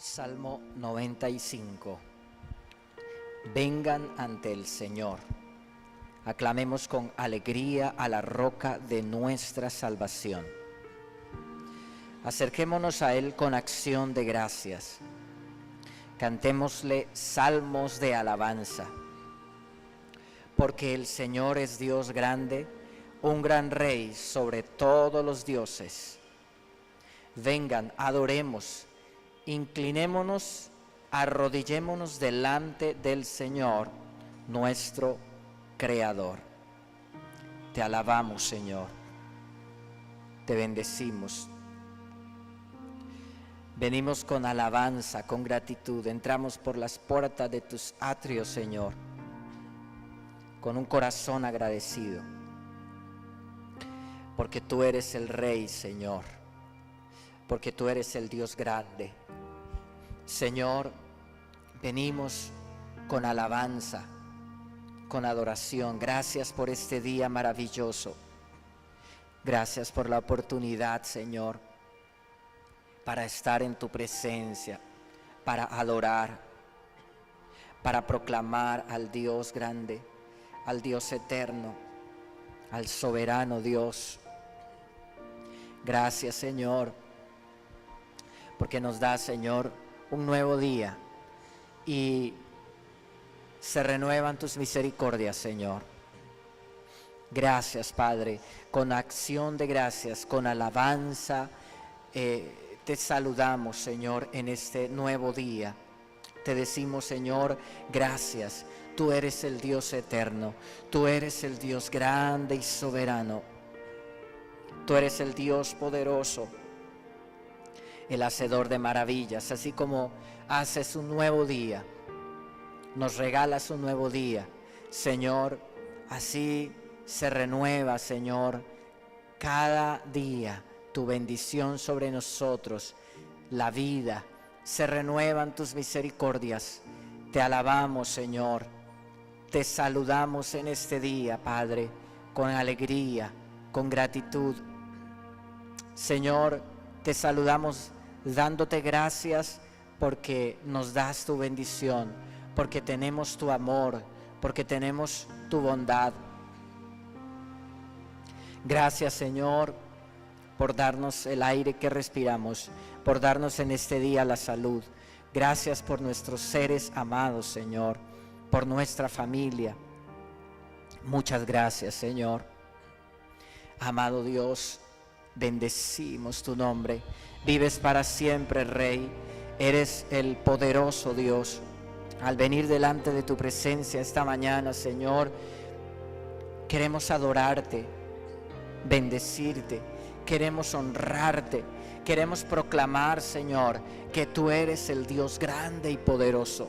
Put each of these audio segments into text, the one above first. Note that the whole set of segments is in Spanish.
Salmo 95. Vengan ante el Señor. Aclamemos con alegría a la roca de nuestra salvación. Acerquémonos a Él con acción de gracias. Cantémosle salmos de alabanza. Porque el Señor es Dios grande, un gran Rey sobre todos los dioses. Vengan, adoremos, inclinémonos, arrodillémonos delante del Señor, nuestro Creador. Te alabamos, Señor. Te bendecimos. Venimos con alabanza, con gratitud. Entramos por las puertas de tus atrios, Señor, con un corazón agradecido. Porque tú eres el Rey, Señor. Porque tú eres el Dios grande. Señor, venimos con alabanza, con adoración. Gracias por este día maravilloso. Gracias por la oportunidad, Señor, para estar en tu presencia, para adorar, para proclamar al Dios grande, al Dios eterno, al soberano Dios. Gracias, Señor, porque nos da, Señor, un nuevo día y se renuevan tus misericordias, Señor. Gracias, Padre, con acción de gracias, con alabanza, te saludamos, Señor, en este nuevo día. Te decimos, Señor, gracias. Tú eres el Dios eterno, tú eres el Dios grande y soberano. Tú eres el Dios poderoso, el hacedor de maravillas. Así como haces un nuevo día, nos regalas un nuevo día, Señor, así se renueva, Señor, cada día tu bendición sobre nosotros, la vida, se renuevan tus misericordias. Te alabamos, Señor, te saludamos en este día, Padre, con alegría, con gratitud. Señor, te saludamos dándote gracias porque nos das tu bendición, porque tenemos tu amor, porque tenemos tu bondad. Gracias, Señor, por darnos el aire que respiramos, por darnos en este día la salud. Gracias por nuestros seres amados, Señor, por nuestra familia. Muchas gracias, Señor. Amado Dios, bendecimos tu nombre. Vives para siempre, Rey. Eres el poderoso Dios. Al venir delante de tu presencia esta mañana, Señor, queremos adorarte, bendecirte, queremos honrarte, queremos proclamar, Señor, que tú eres el Dios grande y poderoso.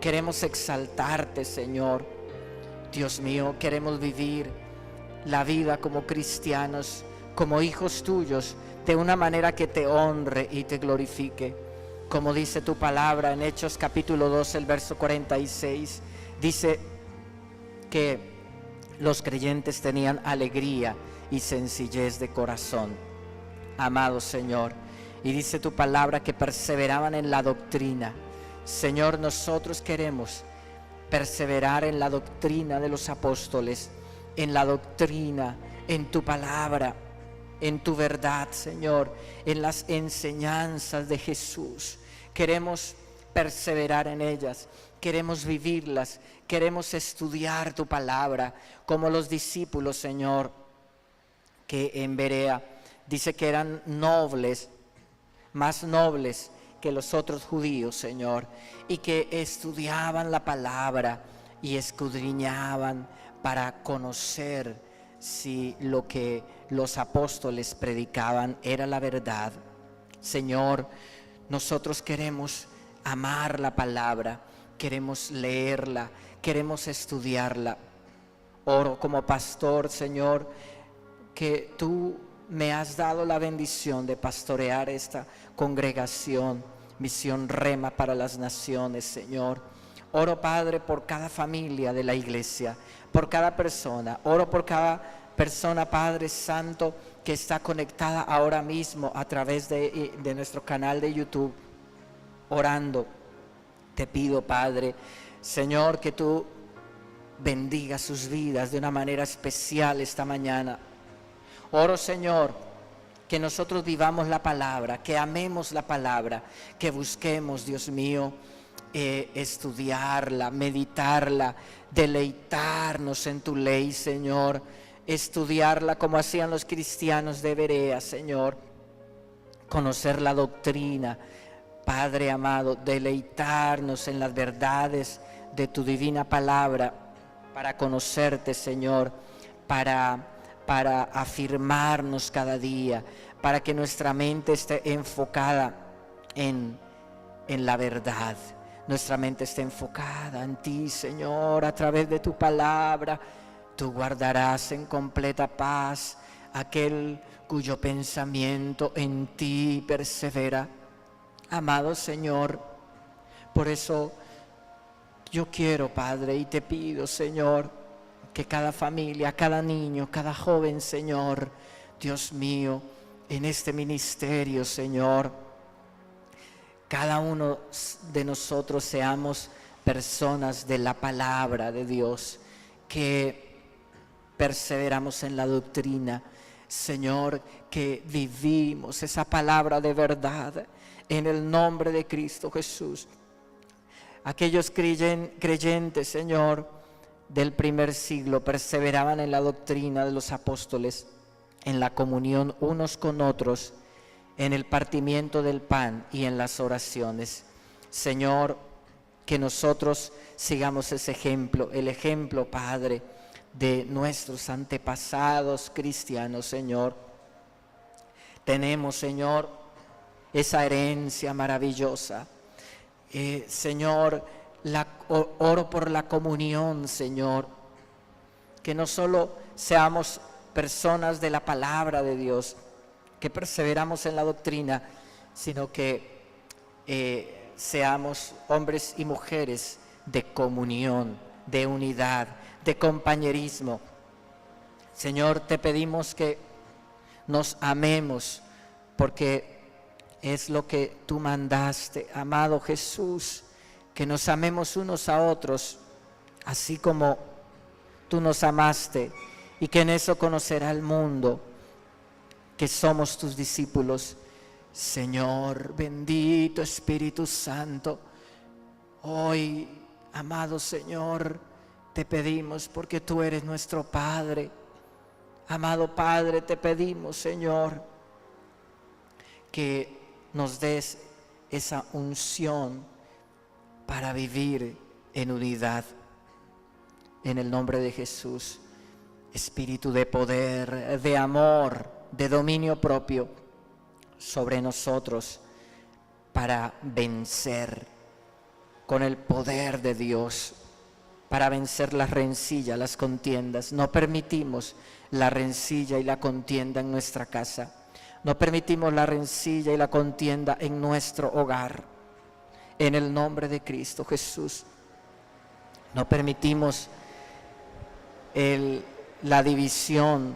Queremos exaltarte, Señor. Dios mío, queremos vivir la vida como cristianos, como hijos tuyos, de una manera que te honre y te glorifique. Como dice tu palabra en Hechos capítulo 2, el verso 46, dice que los creyentes tenían alegría y sencillez de corazón, amado Señor. Y dice tu palabra que perseveraban en la doctrina. Señor, nosotros queremos perseverar en la doctrina de los apóstoles, en la doctrina, en tu palabra, en tu verdad, Señor, en las enseñanzas de Jesús. Queremos perseverar en ellas, queremos vivirlas, queremos estudiar tu palabra, como los discípulos, Señor, que en Berea dice que eran nobles, más nobles que los otros judíos, Señor, y que estudiaban la palabra y escudriñaban para conocer si lo que los apóstoles predicaban era la verdad. Señor, nosotros queremos amar la palabra, queremos leerla, queremos estudiarla. Oro como pastor, Señor, que tú me has dado la bendición de pastorear esta congregación, Misión Rema para las Naciones, Señor. Oro, Padre, por cada familia de la iglesia, por cada persona. Oro por cada persona, Padre Santo, que está conectada ahora mismo a través de nuestro canal de YouTube. orando, te pido, Padre, Señor, que tú bendigas sus vidas de una manera especial esta mañana. Oro, Señor, que nosotros vivamos la palabra, que amemos la palabra, que busquemos, Dios mío, estudiarla, meditarla, deleitarnos en tu ley, Señor, estudiarla como hacían los cristianos de Berea, Señor, conocer la doctrina, Padre amado, deleitarnos en las verdades de tu divina palabra, para conocerte, Señor, para afirmarnos cada día, para que nuestra mente esté enfocada en la verdad. Nuestra mente esté enfocada en ti, Señor, a través de tu palabra. Tú guardarás en completa paz aquel cuyo pensamiento en ti persevera. Amado Señor, por eso yo quiero, Padre, y te pido, Señor, que cada familia, cada niño, cada joven, Señor, Dios mío, en este ministerio, Señor, cada uno de nosotros seamos personas de la palabra de Dios, que perseveramos en la doctrina, Señor, que vivimos esa palabra de verdad en el nombre de Cristo Jesús. Aquellos creyentes, Señor, del primer siglo perseveraban en la doctrina de los apóstoles, en la comunión unos con otros, en el partimiento del pan y en las oraciones. Señor, que nosotros sigamos ese ejemplo, el ejemplo, Padre, de nuestros antepasados cristianos, Señor. Tenemos, Señor, esa herencia maravillosa. Señor, oro por la comunión, Señor, que no solo seamos personas de la palabra de Dios, que perseveramos en la doctrina, sino que seamos hombres y mujeres de comunión, de unidad, de compañerismo. Señor, te pedimos que nos amemos, porque es lo que tú mandaste, amado Jesús, que nos amemos unos a otros, así como tú nos amaste, y que en eso conocerá el mundo que somos tus discípulos. Señor, bendito Espíritu Santo, hoy, amado Señor, te pedimos porque tú eres nuestro Padre. Amado Padre, te pedimos, Señor, que nos des esa unción para vivir en unidad. En el nombre de Jesús, Espíritu de poder, de amor, de dominio propio sobre nosotros, para vencer con el poder de Dios, para vencer las rencillas, las contiendas. No permitimos la rencilla y la contienda en nuestra casa. No permitimos la rencilla y la contienda en nuestro hogar. En el nombre de Cristo Jesús. No permitimos la división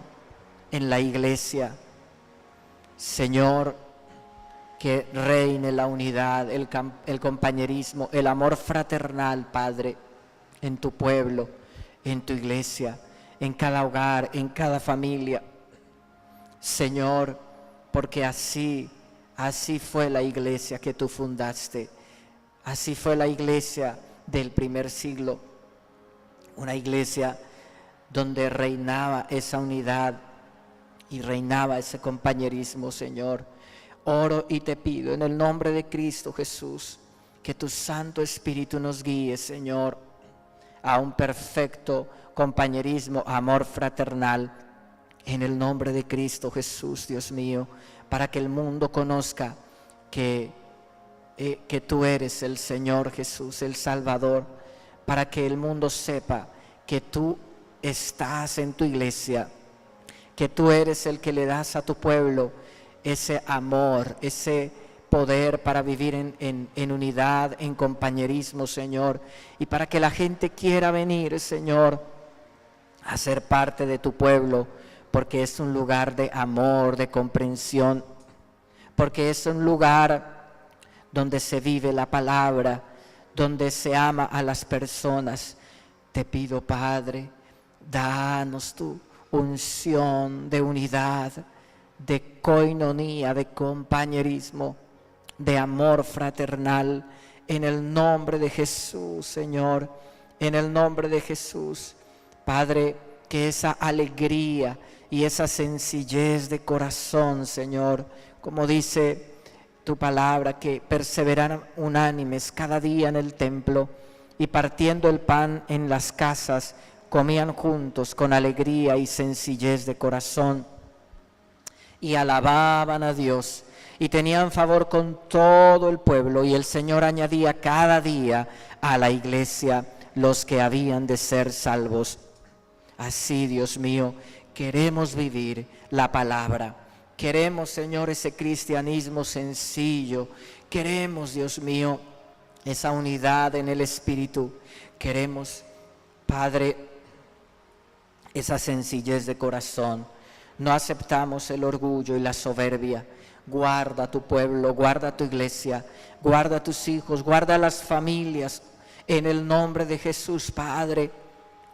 en la iglesia. Señor, que reine la unidad, el compañerismo, el amor fraternal, Padre, en tu pueblo, en tu iglesia, en cada hogar, en cada familia. Señor, porque así fue la iglesia que tú fundaste. Así fue la iglesia del primer siglo. Una iglesia donde reinaba esa unidad y reinaba ese compañerismo, Señor. Oro y te pido en el nombre de Cristo Jesús, que tu Santo Espíritu nos guíe, Señor, a un perfecto compañerismo, amor fraternal, en el nombre de Cristo Jesús, Dios mío, para que el mundo conozca que tú eres el Señor Jesús, el Salvador, para que el mundo sepa que tú estás en tu iglesia, que tú eres el que le das a tu pueblo ese amor, ese poder para vivir en unidad, en compañerismo, Señor, y para que la gente quiera venir, Señor, a ser parte de tu pueblo, porque es un lugar de amor, de comprensión, porque es un lugar donde se vive la palabra, donde se ama a las personas. Te pido, Padre, danos tu unción de unidad, de coinonía, de compañerismo, de amor fraternal, en el nombre de Jesús, Señor, en el nombre de Jesús. Padre, que esa alegría y esa sencillez de corazón, Señor, como dice tu palabra, que perseveraran unánimes cada día en el templo y partiendo el pan en las casas, comían juntos con alegría y sencillez de corazón y alababan a Dios y tenían favor con todo el pueblo, y el Señor añadía cada día a la iglesia los que habían de ser salvos. Así, Dios mío, queremos vivir la palabra. Queremos, Señor, ese cristianismo sencillo. Queremos, Dios mío, esa unidad en el Espíritu. Queremos, Padre, esa sencillez de corazón. No aceptamos el orgullo y la soberbia. Guarda tu pueblo, guarda tu iglesia, guarda tus hijos, guarda las familias. En el nombre de Jesús, Padre,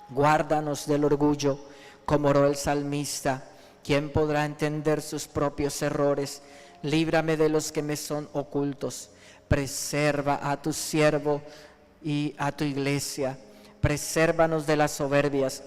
guárdanos del orgullo, como oró el salmista. ¿Quién podrá entender sus propios errores? Líbrame de los que me son ocultos. Preserva a tu siervo y a tu iglesia. Presérvanos de las soberbias,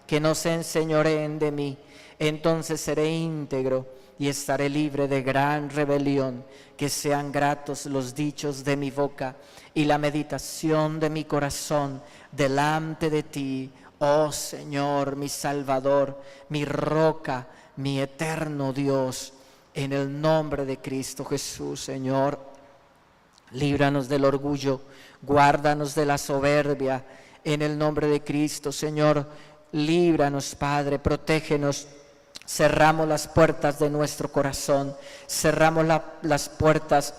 que no se enseñoreen de mí. Entonces seré íntegro y estaré libre de gran rebelión. Que sean gratos los dichos de mi boca y la meditación de mi corazón delante de ti, oh Señor, mi Salvador, mi roca, mi eterno Dios. En el nombre de Cristo Jesús, Señor, líbranos del orgullo, guárdanos de la soberbia. En el nombre de Cristo, Señor, líbranos, Padre, protégenos. Cerramos las puertas de nuestro corazón, cerramos las puertas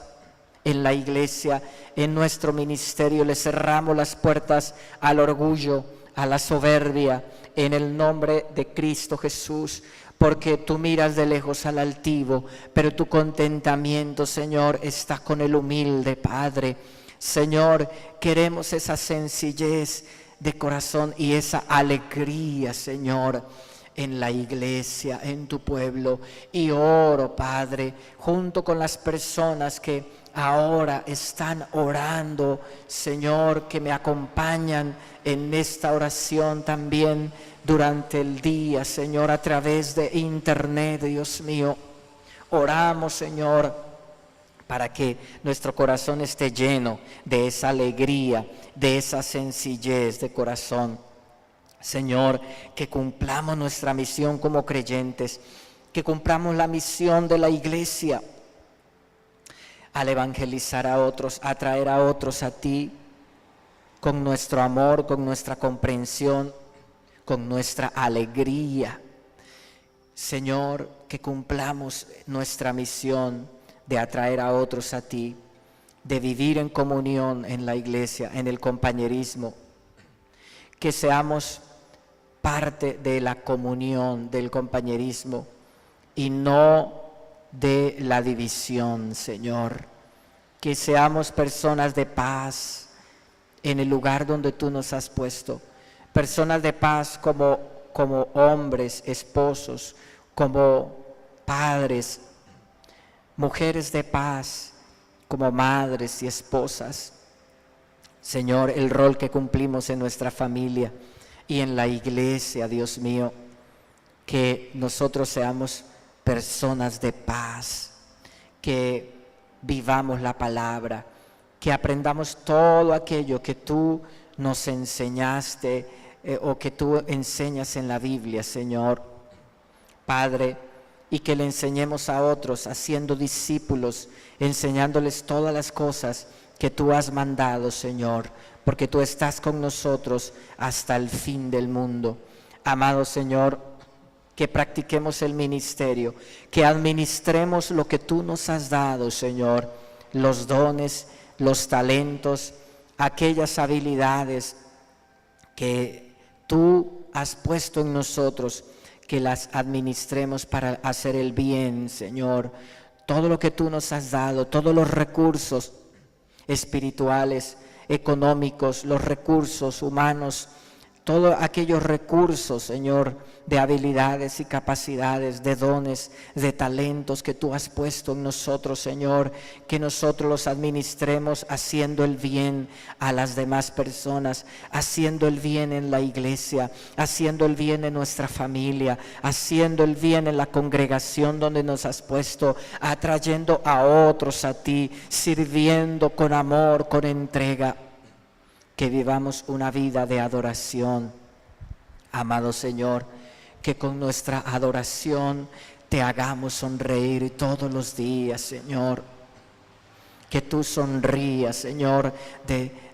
en la iglesia, en nuestro ministerio, le cerramos las puertas al orgullo, a la soberbia, en el nombre de Cristo Jesús, porque tú miras de lejos al altivo, pero tu contentamiento, Señor, está con el humilde, Padre. Señor, queremos esa sencillez de corazón y esa alegría, Señor, en la iglesia, en tu pueblo. Y oro, Padre, junto con las personas que ahora están orando, Señor, que me acompañan en esta oración también durante el día, Señor, a través de internet, Dios mío. Oramos, Señor, para que nuestro corazón esté lleno de esa alegría, de esa sencillez de corazón. Señor, que cumplamos nuestra misión como creyentes, que cumplamos la misión de la iglesia al evangelizar a otros, a traer a otros a ti, con nuestro amor, con nuestra comprensión, con nuestra alegría. Señor, que cumplamos nuestra misión de atraer a otros a ti, de vivir en comunión en la iglesia, en el compañerismo, que seamos parte de la comunión, del compañerismo y no de la división, Señor. Que seamos personas de paz en el lugar donde tú nos has puesto, personas de paz como hombres, esposos, como padres, mujeres de paz como madres y esposas. Señor, el rol que cumplimos en nuestra familia y en la iglesia, Dios mío, que nosotros seamos personas de paz, que vivamos la palabra, que aprendamos todo aquello que tú nos enseñaste o que tú enseñas en la Biblia, Señor, Padre, y que le enseñemos a otros, haciendo discípulos, enseñándoles todas las cosas que tú has mandado, Señor, porque tú estás con nosotros hasta el fin del mundo. Amado Señor, que practiquemos el ministerio, que administremos lo que tú nos has dado, Señor, los dones, los talentos, aquellas habilidades que tú has puesto en nosotros, que las administremos para hacer el bien, Señor. Todo lo que tú nos has dado, todos los recursos espirituales, económicos, los recursos humanos, todos aquellos recursos, Señor, de habilidades y capacidades, de dones, de talentos que tú has puesto en nosotros, Señor, que nosotros los administremos haciendo el bien a las demás personas, haciendo el bien en la iglesia, haciendo el bien en nuestra familia, haciendo el bien en la congregación donde nos has puesto, atrayendo a otros a ti, sirviendo con amor, con entrega. Que vivamos una vida de adoración, amado Señor, que con nuestra adoración te hagamos sonreír todos los días, Señor. Que tú sonrías, Señor,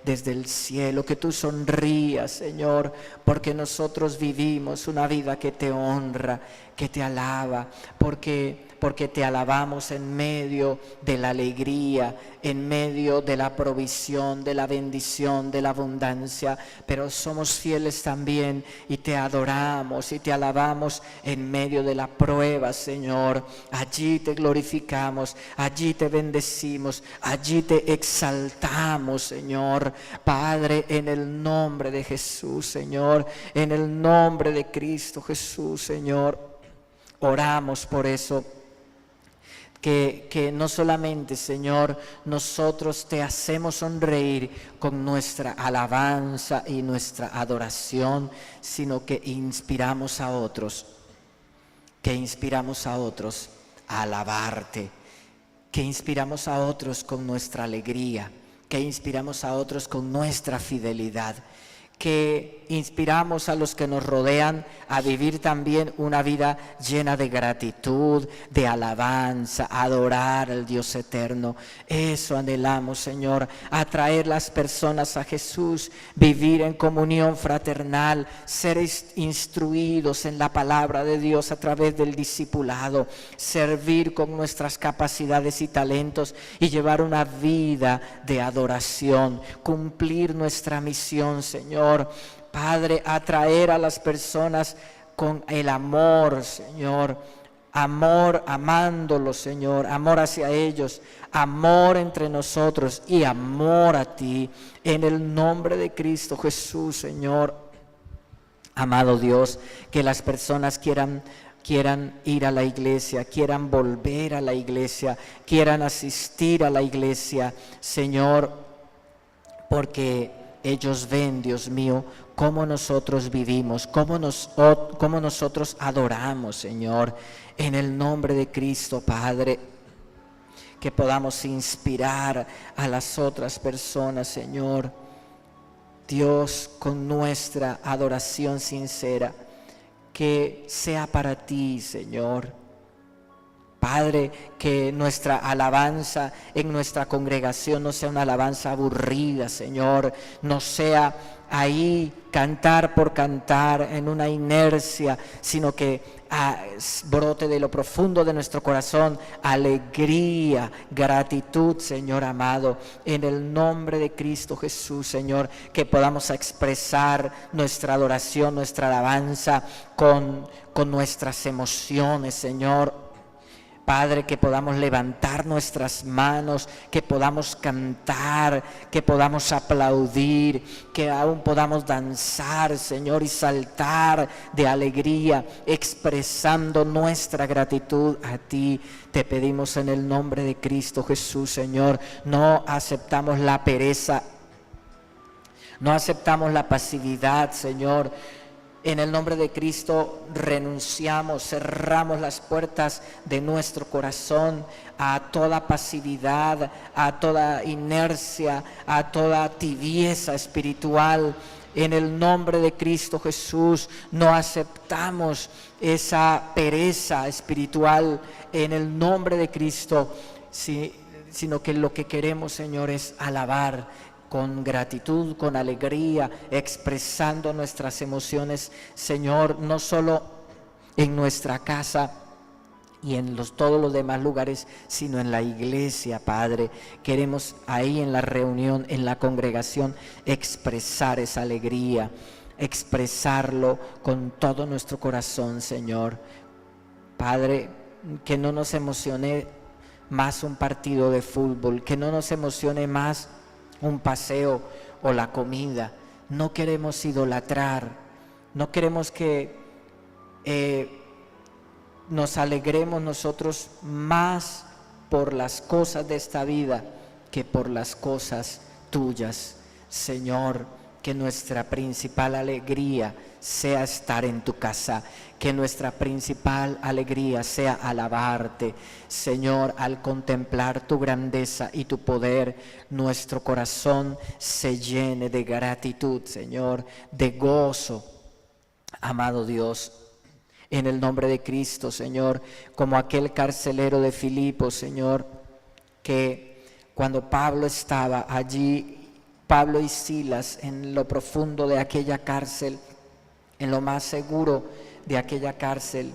desde el cielo, que tú sonrías, Señor, porque nosotros vivimos una vida que te honra, que te alaba, porque te alabamos en medio de la alegría, en medio de la provisión, de la bendición, de la abundancia, pero somos fieles también y te adoramos y te alabamos en medio de la prueba, Señor. Allí te glorificamos, allí te bendecimos, allí te exaltamos, Señor. Padre, en el nombre de Jesús, Señor, en el nombre de Cristo Jesús, Señor, oramos por eso. Que no solamente, Señor, nosotros te hacemos sonreír con nuestra alabanza y nuestra adoración, sino que inspiramos a otros, a alabarte, que inspiramos a otros con nuestra alegría, que inspiramos a otros con nuestra fidelidad, que inspiramos a los que nos rodean a vivir también una vida llena de gratitud, de alabanza, adorar al Dios eterno. Eso anhelamos, Señor, atraer las personas a Jesús, vivir en comunión fraternal, ser instruidos en la palabra de Dios a través del discipulado, servir con nuestras capacidades y talentos y llevar una vida de adoración, cumplir nuestra misión, Señor. Padre, atraer a las personas con el amor, Señor, amor amándolos, Señor, amor hacia ellos, amor entre nosotros y amor a ti, en el nombre de Cristo Jesús, Señor. Amado Dios, que las personas quieran ir a la iglesia, quieran volver a la iglesia, quieran asistir a la iglesia, Señor, porque ellos ven, Dios mío, cómo nosotros vivimos, cómo nosotros adoramos, Señor, en el nombre de Cristo, Padre, que podamos inspirar a las otras personas, Señor, Dios, con nuestra adoración sincera, que sea para ti, Señor. Padre, que nuestra alabanza en nuestra congregación no sea una alabanza aburrida, Señor, no sea ahí cantar por cantar en una inercia, sino que brote de lo profundo de nuestro corazón alegría, gratitud, Señor amado, en el nombre de Cristo Jesús, Señor, que podamos expresar nuestra adoración, nuestra alabanza con nuestras emociones, Señor. Padre, que podamos levantar nuestras manos, que podamos cantar, que podamos aplaudir, que aún podamos danzar, Señor, y saltar de alegría, expresando nuestra gratitud a ti. Te pedimos en el nombre de Cristo Jesús, Señor, no aceptamos la pereza, no aceptamos la pasividad, Señor. En el nombre de Cristo renunciamos, cerramos las puertas de nuestro corazón a toda pasividad, a toda inercia, a toda tibieza espiritual. En el nombre de Cristo Jesús no aceptamos esa pereza espiritual en el nombre de Cristo, sino que lo que queremos, Señor, es alabar con gratitud, con alegría, expresando nuestras emociones, Señor, no solo en nuestra casa y en todos los demás lugares, sino en la iglesia, Padre. Queremos ahí en la reunión, en la congregación, expresar esa alegría, expresarlo con todo nuestro corazón, Señor. Padre, que no nos emocione más un partido de fútbol, que no nos emocione más un paseo o la comida. No queremos idolatrar, no queremos que nos alegremos nosotros más por las cosas de esta vida que por las cosas tuyas. Señor, que nuestra principal alegría sea estar en tu casa, que nuestra principal alegría sea alabarte. Señor, al contemplar tu grandeza y tu poder, nuestro corazón se llene de gratitud, Señor, de gozo. Amado Dios, en el nombre de Cristo, Señor, como aquel carcelero de Filipos, Señor, que cuando Pablo estaba allí, Pablo y Silas, en lo profundo de aquella cárcel, en lo más seguro de aquella cárcel,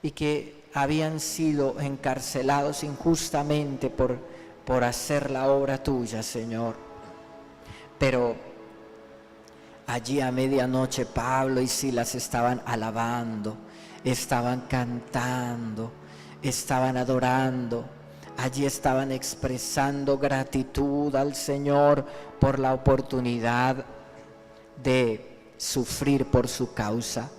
y que habían sido encarcelados injustamente por hacer la obra tuya, Señor. Pero allí a medianoche Pablo y Silas estaban alabando, estaban cantando, estaban adorando. Allí estaban expresando gratitud al Señor por la oportunidad de sufrir por su causa,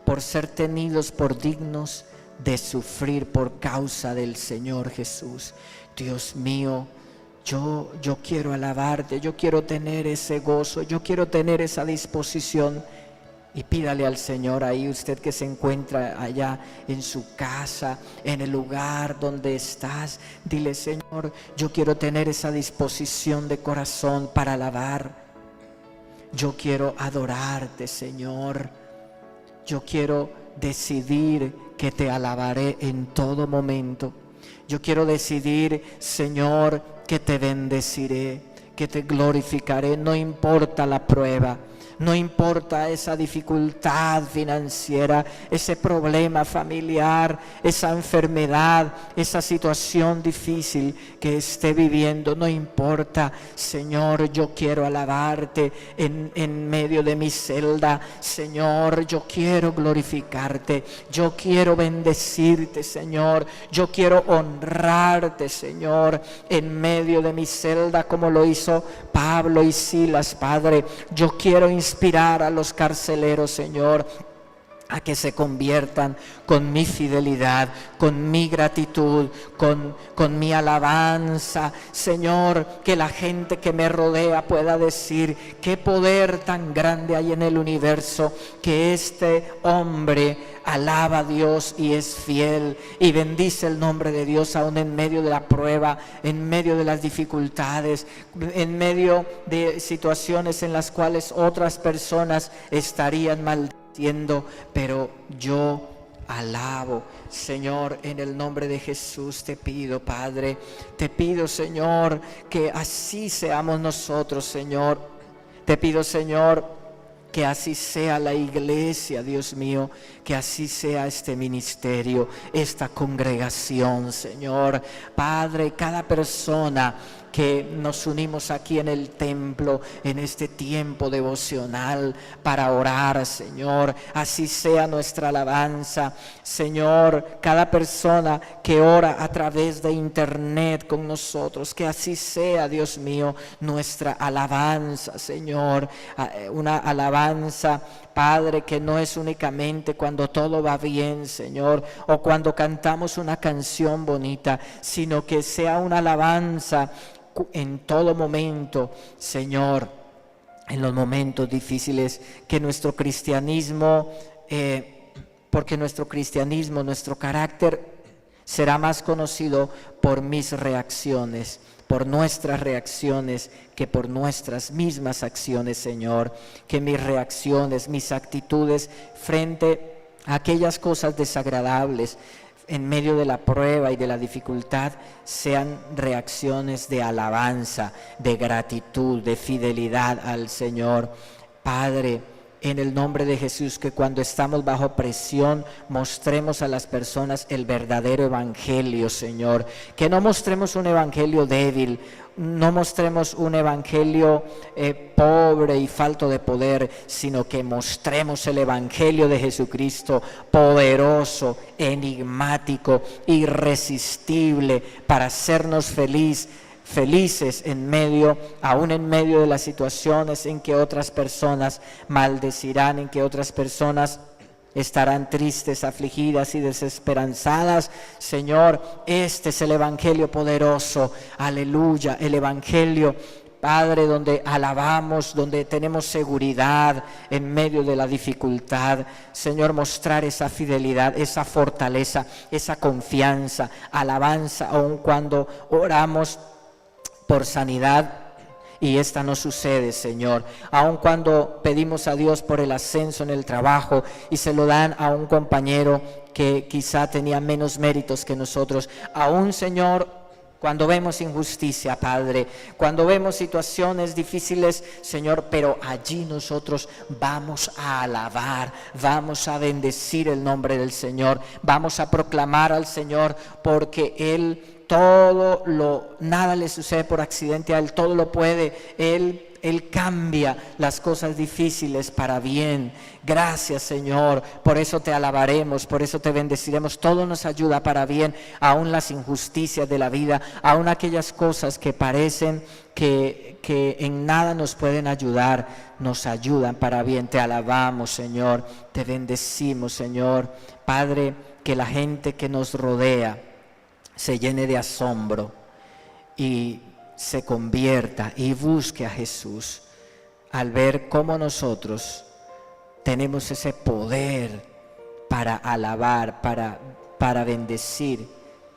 por ser tenidos por dignos de sufrir por causa del Señor Jesús. Dios mío, yo quiero alabarte, yo quiero tener ese gozo, yo quiero tener esa disposición. Y pídale al Señor ahí, usted que se encuentra allá en su casa, en el lugar donde estás, dile: Señor, yo quiero tener esa disposición de corazón para alabar. Yo quiero adorarte, Señor. Yo quiero decidir que te alabaré en todo momento. Yo quiero decidir, Señor, que te bendeciré, que te glorificaré, no importa la prueba. No importa esa dificultad financiera, ese problema familiar, esa enfermedad, esa situación difícil que esté viviendo, no importa. Señor, yo quiero alabarte en medio de mi celda. Señor, yo quiero glorificarte, yo quiero bendecirte, Señor. Yo quiero honrarte, Señor, en medio de mi celda, como lo hizo Pablo y Silas, Padre. Yo quiero inspirar a los carceleros, Señor, a que se conviertan con mi fidelidad, con mi gratitud, con mi alabanza. Señor, que la gente que me rodea pueda decir: qué poder tan grande hay en el universo, que este hombre alaba a Dios y es fiel y bendice el nombre de Dios aún en medio de la prueba, en medio de las dificultades, en medio de situaciones en las cuales otras personas estarían maldiciendo, pero yo alabo. Señor, en el nombre de Jesús te pido, Padre, te pido, Señor, que así seamos nosotros, Señor. Te pido, Señor, que así sea la iglesia, Dios mío, que así sea este ministerio, esta congregación, Señor. Padre, cada persona que nos unimos aquí en el templo, en este tiempo devocional para orar, Señor, así sea nuestra alabanza, Señor. Cada persona que ora a través de internet con nosotros, que así sea, Dios mío, nuestra alabanza, Señor. Una alabanza, Padre, que no es únicamente cuando todo va bien, Señor, o cuando cantamos una canción bonita, sino que sea una alabanza en todo momento, Señor, en los momentos difíciles, que nuestro cristianismo, porque nuestro cristianismo, nuestro carácter será más conocido por mis reacciones, por nuestras reacciones, que por nuestras mismas acciones, Señor. Que mis reacciones, mis actitudes frente a aquellas cosas desagradables, en medio de la prueba y de la dificultad, sean reacciones de alabanza, de gratitud, de fidelidad al Señor. Padre, en el nombre de Jesús, que cuando estamos bajo presión mostremos a las personas el verdadero evangelio, Señor. Que no mostremos un evangelio débil, no mostremos un evangelio pobre y falto de poder, sino que mostremos el evangelio de Jesucristo, poderoso, enigmático, irresistible, para hacernos felices aún en medio de las situaciones en que otras personas maldecirán, en que otras personas estarán tristes, afligidas y desesperanzadas. Señor, este es el evangelio poderoso, aleluya, el evangelio, Padre, donde alabamos, donde tenemos seguridad en medio de la dificultad. Señor, mostrar esa fidelidad, esa fortaleza, esa confianza, alabanza, aun cuando oramos por sanidad y esta no sucede, Señor. Aun cuando pedimos a Dios por el ascenso en el trabajo y se lo dan a un compañero que quizá tenía menos méritos que nosotros, aún, Señor, cuando vemos injusticia, Padre, cuando vemos situaciones difíciles, Señor, pero allí nosotros vamos a alabar, vamos a bendecir el nombre del Señor, vamos a proclamar al Señor, porque Él nada le sucede por accidente a Él, todo lo puede, Él cambia las cosas difíciles para bien. Gracias, Señor, por eso te alabaremos, por eso te bendeciremos. Todo nos ayuda para bien, aún las injusticias de la vida, aún aquellas cosas que parecen que en nada nos pueden ayudar, nos ayudan para bien. Te alabamos, Señor, te bendecimos, Señor. Padre, que la gente que nos rodea se llene de asombro y se convierta y busque a Jesús al ver cómo nosotros tenemos ese poder para alabar, para bendecir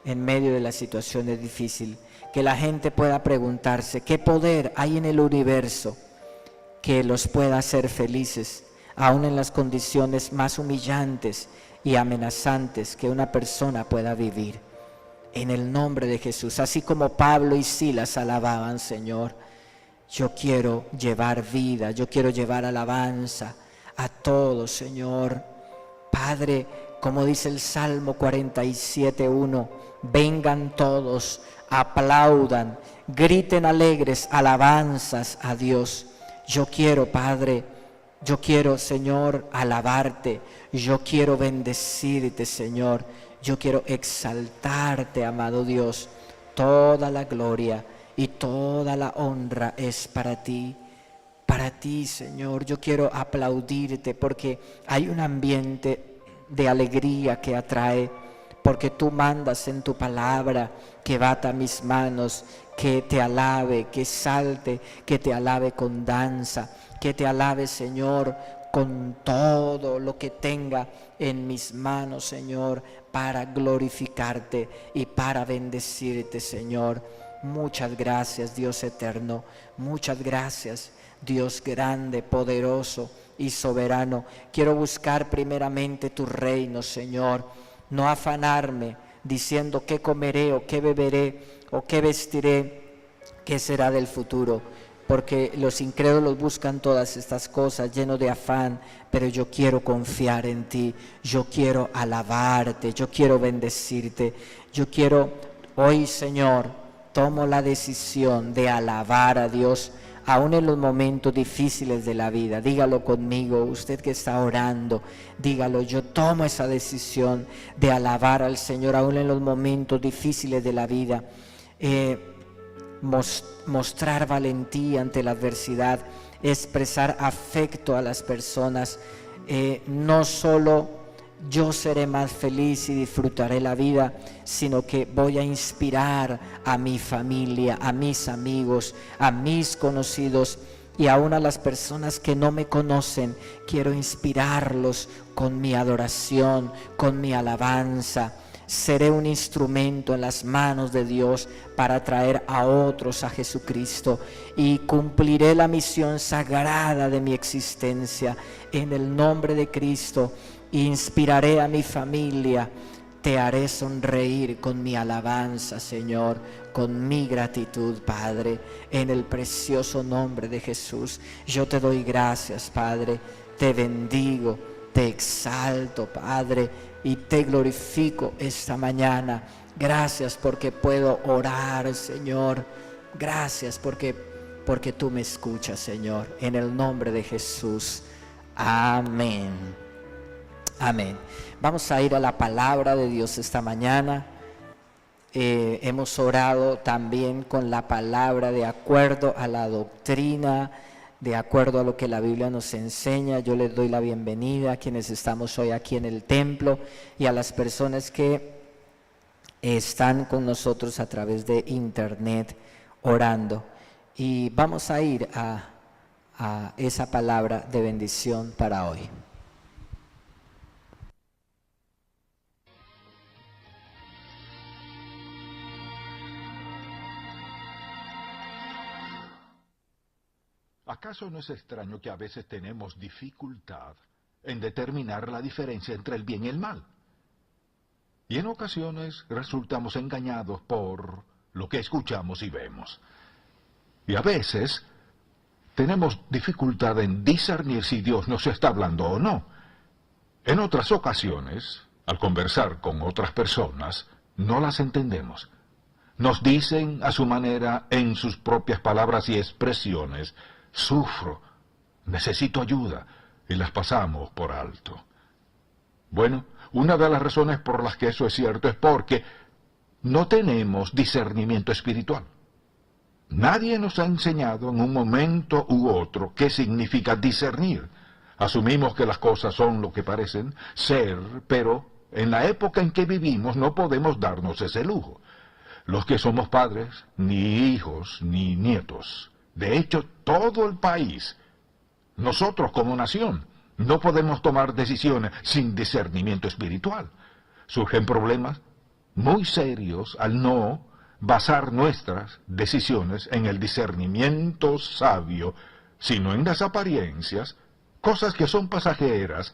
en medio de las situaciones difíciles. Que la gente pueda preguntarse qué poder hay en el universo que los pueda hacer felices, aún en las condiciones más humillantes y amenazantes que una persona pueda vivir. En el nombre de Jesús, así como Pablo y Silas alababan, Señor, yo quiero llevar vida, yo quiero llevar alabanza a todos, Señor. Padre, como dice el Salmo 47:1, vengan todos, aplaudan, griten alegres alabanzas a Dios. Yo quiero, Padre, yo quiero, Señor, alabarte, yo quiero bendecirte, Señor. Yo quiero exaltarte, amado Dios. Toda la gloria y toda la honra es para ti, Señor. Yo quiero aplaudirte porque hay un ambiente de alegría que atrae, porque tú mandas en tu palabra que bata mis manos, que te alabe, que salte, que te alabe con danza, que te alabe, Señor, con todo lo que tenga en mis manos, Señor, para glorificarte y para bendecirte, Señor. Muchas gracias, Dios eterno. Muchas gracias, Dios grande, poderoso y soberano. Quiero buscar primeramente tu reino, Señor. No afanarme diciendo qué comeré o qué beberé o qué vestiré, qué será del futuro. Porque los incrédulos buscan todas estas cosas llenos de afán, pero yo quiero confiar en ti, yo quiero alabarte, yo quiero bendecirte, yo quiero, hoy, Señor, tomo la decisión de alabar a Dios, aún en los momentos difíciles de la vida. Dígalo conmigo, usted que está orando, dígalo, yo tomo esa decisión de alabar al Señor, aún en los momentos difíciles de la vida. Mostrar valentía ante la adversidad, expresar afecto a las personas. No solo yo seré más feliz y disfrutaré la vida, sino que voy a inspirar a mi familia, a mis amigos, a mis conocidos y aún a las personas que no me conocen. Quiero inspirarlos con mi adoración, con mi alabanza. Seré un instrumento en las manos de Dios para traer a otros a Jesucristo y cumpliré la misión sagrada de mi existencia en el nombre de Cristo. Inspiraré a mi familia, te haré sonreír con mi alabanza, Señor, con mi gratitud, Padre, en el precioso nombre de Jesús. Yo te doy gracias, Padre, te bendigo, te exalto, Padre, y te glorifico esta mañana. Gracias porque puedo orar, Señor. Gracias porque tú me escuchas, Señor. En el nombre de Jesús. Amén. Amén. Vamos a ir a la palabra de Dios esta mañana. hemos orado también con la palabra de acuerdo a la doctrina, de acuerdo a lo que la Biblia nos enseña. Yo les doy la bienvenida a quienes estamos hoy aquí en el templo y a las personas que están con nosotros a través de internet orando. Y vamos a ir a esa palabra de bendición para hoy. ¿Acaso no es extraño que a veces tenemos dificultad en determinar la diferencia entre el bien y el mal? Y en ocasiones resultamos engañados por lo que escuchamos y vemos. Y a veces tenemos dificultad en discernir si Dios nos está hablando o no. En otras ocasiones, al conversar con otras personas, no las entendemos. Nos dicen a su manera, en sus propias palabras y expresiones, sufro, necesito ayuda, y las pasamos por alto. Bueno, una de las razones por las que eso es cierto es porque no tenemos discernimiento espiritual. Nadie nos ha enseñado en un momento u otro qué significa discernir. Asumimos que las cosas son lo que parecen ser, pero en la época en que vivimos no podemos darnos ese lujo. Los que somos padres, ni hijos, ni nietos. De hecho, todo el país, nosotros como nación, no podemos tomar decisiones sin discernimiento espiritual. Surgen problemas muy serios al no basar nuestras decisiones en el discernimiento sabio, sino en las apariencias, cosas que son pasajeras,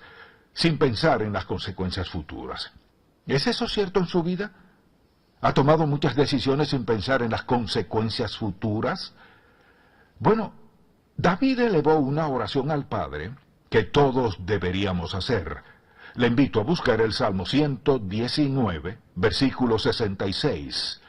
sin pensar en las consecuencias futuras. ¿Es eso cierto en su vida? ¿Ha tomado muchas decisiones sin pensar en las consecuencias futuras? Bueno, David elevó una oración al Padre que todos deberíamos hacer. Le invito a buscar el Salmo 119, versículo 66.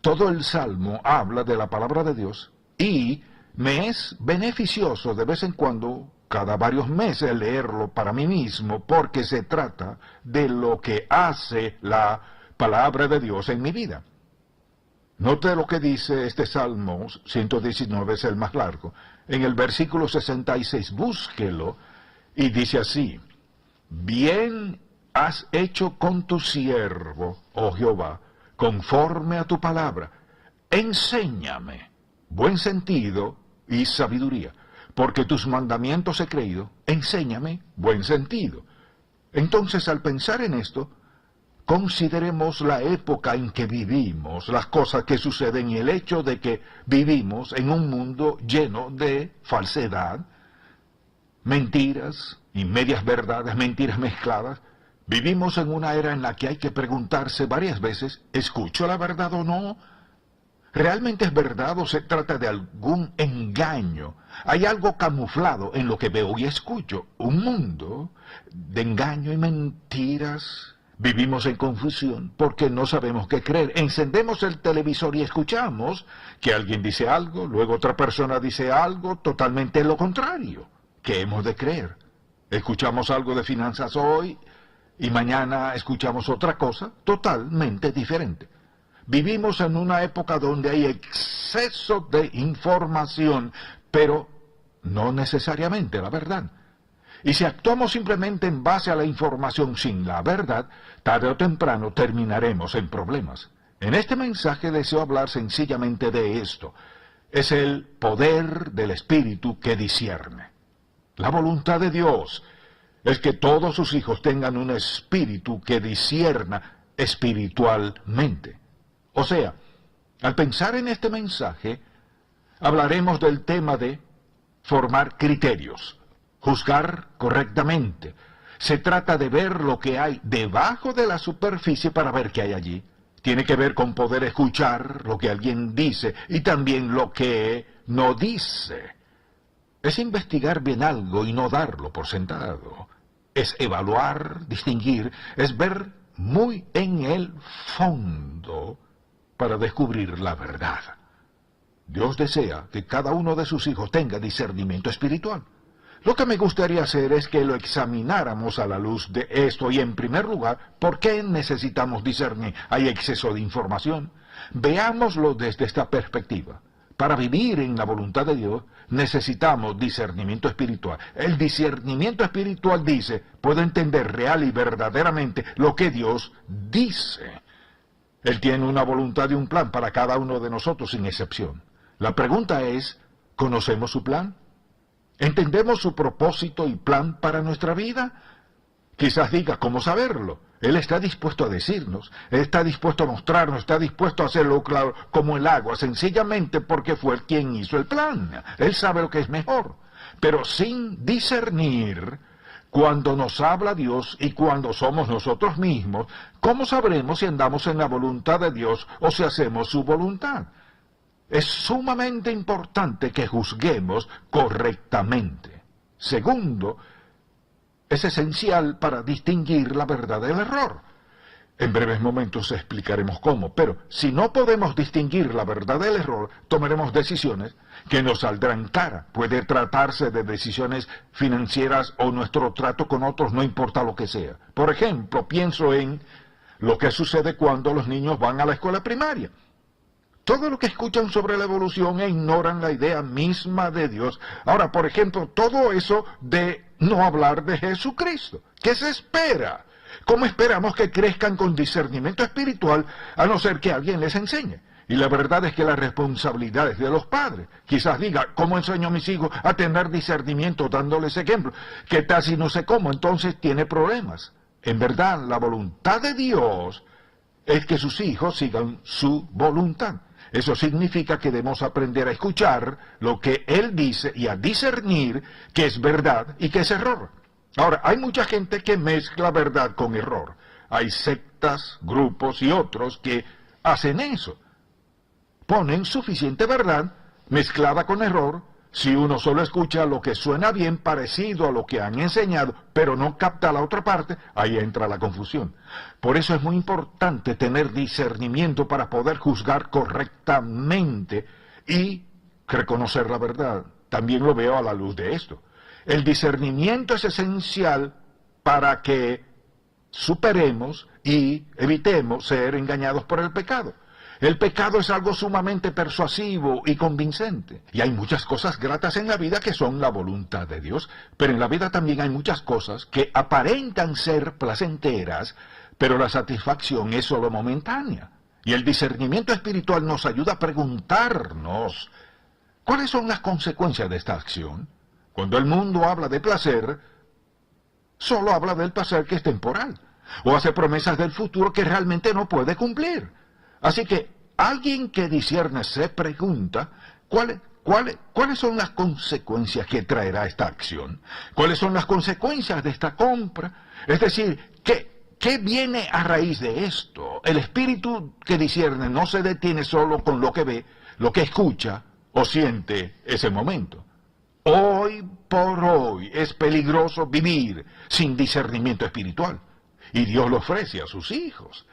Todo el Salmo habla de la palabra de Dios y me es beneficioso de vez en cuando, cada varios meses, leerlo para mí mismo, porque se trata de lo que hace la palabra de Dios en mi vida. Note lo que dice este Salmo 119, es el más largo. En el versículo 66, búsquelo, y dice así: bien has hecho con tu siervo, oh Jehová, conforme a tu palabra. Enséñame buen sentido y sabiduría, porque tus mandamientos he creído. Enséñame buen sentido. Entonces, al pensar en esto, consideremos la época en que vivimos, las cosas que suceden y el hecho de que vivimos en un mundo lleno de falsedad, mentiras y medias verdades, mentiras mezcladas. Vivimos en una era en la que hay que preguntarse varias veces, ¿escucho la verdad o no? ¿Realmente es verdad o se trata de algún engaño? Hay algo camuflado en lo que veo y escucho. Un mundo de engaño y mentiras. Vivimos en confusión porque no sabemos qué creer. Encendemos el televisor y escuchamos que alguien dice algo, luego otra persona dice algo totalmente lo contrario. ¿Qué hemos de creer? Escuchamos algo de finanzas hoy y mañana escuchamos otra cosa totalmente diferente. Vivimos en una época donde hay exceso de información, pero no necesariamente la verdad. Y si actuamos simplemente en base a la información sin la verdad, tarde o temprano terminaremos en problemas. En este mensaje deseo hablar sencillamente de esto. Es el poder del Espíritu que discierne. La voluntad de Dios es que todos sus hijos tengan un espíritu que discierna espiritualmente. O sea, al pensar en este mensaje, hablaremos del tema de formar criterios, juzgar correctamente. Se trata de ver lo que hay debajo de la superficie para ver qué hay allí. Tiene que ver con poder escuchar lo que alguien dice y también lo que no dice. Es investigar bien algo y no darlo por sentado. Es evaluar, distinguir, es ver muy en el fondo para descubrir la verdad. Dios desea que cada uno de sus hijos tenga discernimiento espiritual. Lo que me gustaría hacer es que lo examináramos a la luz de esto y, en primer lugar, ¿por qué necesitamos discernir? Hay exceso de información. Veámoslo desde esta perspectiva. Para vivir en la voluntad de Dios necesitamos discernimiento espiritual. El discernimiento espiritual dice, puedo entender real y verdaderamente lo que Dios dice. Él tiene una voluntad y un plan para cada uno de nosotros sin excepción. La pregunta es, ¿conocemos su plan? ¿Entendemos su propósito y plan para nuestra vida? Quizás diga, ¿cómo saberlo? Él está dispuesto a decirnos, Él está dispuesto a mostrarnos, está dispuesto a hacerlo claro como el agua, sencillamente porque fue Él quien hizo el plan. Él sabe lo que es mejor. Pero sin discernir, cuando nos habla Dios y cuando somos nosotros mismos, ¿cómo sabremos si andamos en la voluntad de Dios o si hacemos su voluntad? Es sumamente importante que juzguemos correctamente. Segundo, es esencial para distinguir la verdad del error. En breves momentos explicaremos cómo, pero si no podemos distinguir la verdad del error, tomaremos decisiones que nos saldrán cara. Puede tratarse de decisiones financieras o nuestro trato con otros, no importa lo que sea. Por ejemplo, pienso en lo que sucede cuando los niños van a la escuela primaria. Todo lo que escuchan sobre la evolución e ignoran la idea misma de Dios. Ahora, por ejemplo, todo eso de no hablar de Jesucristo. ¿Qué se espera? ¿Cómo esperamos que crezcan con discernimiento espiritual a no ser que alguien les enseñe? Y la verdad es que la responsabilidad es de los padres. Quizás diga, ¿cómo enseño a mis hijos a tener discernimiento dándoles ejemplo? ¿Qué tal si no sé cómo? Entonces tiene problemas. En verdad, la voluntad de Dios es que sus hijos sigan su voluntad. Eso significa que debemos aprender a escuchar lo que Él dice y a discernir qué es verdad y qué es error. Ahora, hay mucha gente que mezcla verdad con error. Hay sectas, grupos y otros que hacen eso. Ponen suficiente verdad mezclada con error. Si uno solo escucha lo que suena bien parecido a lo que han enseñado, pero no capta la otra parte, ahí entra la confusión. Por eso es muy importante tener discernimiento para poder juzgar correctamente y reconocer la verdad. También lo veo a la luz de esto. El discernimiento es esencial para que superemos y evitemos ser engañados por el pecado. El pecado es algo sumamente persuasivo y convincente. Y hay muchas cosas gratas en la vida que son la voluntad de Dios, pero en la vida también hay muchas cosas que aparentan ser placenteras, pero la satisfacción es solo momentánea. Y el discernimiento espiritual nos ayuda a preguntarnos, ¿cuáles son las consecuencias de esta acción? Cuando el mundo habla de placer, solo habla del placer que es temporal, o hace promesas del futuro que realmente no puede cumplir. Así que alguien que discierne se pregunta, ¿cuáles son las consecuencias que traerá esta acción? ¿Cuáles son las consecuencias de esta compra? Es decir, ¿qué viene a raíz de esto? El espíritu que discierne no se detiene solo con lo que ve, lo que escucha o siente ese momento. Hoy por hoy es peligroso vivir sin discernimiento espiritual, y Dios lo ofrece a sus hijos.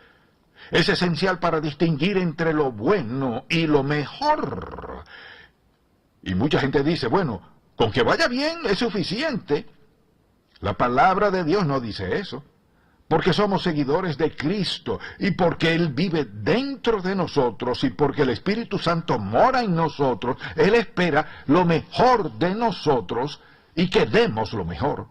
Es esencial para distinguir entre lo bueno y lo mejor. Y mucha gente dice, bueno, con que vaya bien es suficiente. La palabra de Dios no dice eso. Porque somos seguidores de Cristo y porque Él vive dentro de nosotros y porque el Espíritu Santo mora en nosotros, Él espera lo mejor de nosotros y que demos lo mejor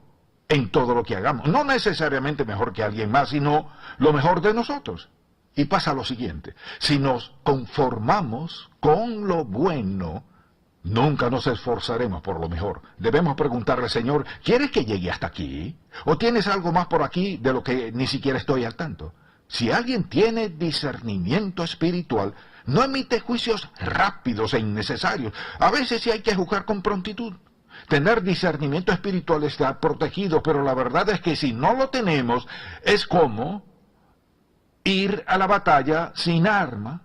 en todo lo que hagamos. No necesariamente mejor que alguien más, sino lo mejor de nosotros. Y pasa lo siguiente, si nos conformamos con lo bueno, nunca nos esforzaremos por lo mejor. Debemos preguntarle, Señor, ¿quieres que llegue hasta aquí? ¿O tienes algo más por aquí de lo que ni siquiera estoy al tanto? Si alguien tiene discernimiento espiritual, no emite juicios rápidos e innecesarios. A veces sí hay que juzgar con prontitud. Tener discernimiento espiritual está protegido, pero la verdad es que si no lo tenemos, es como ir a la batalla sin arma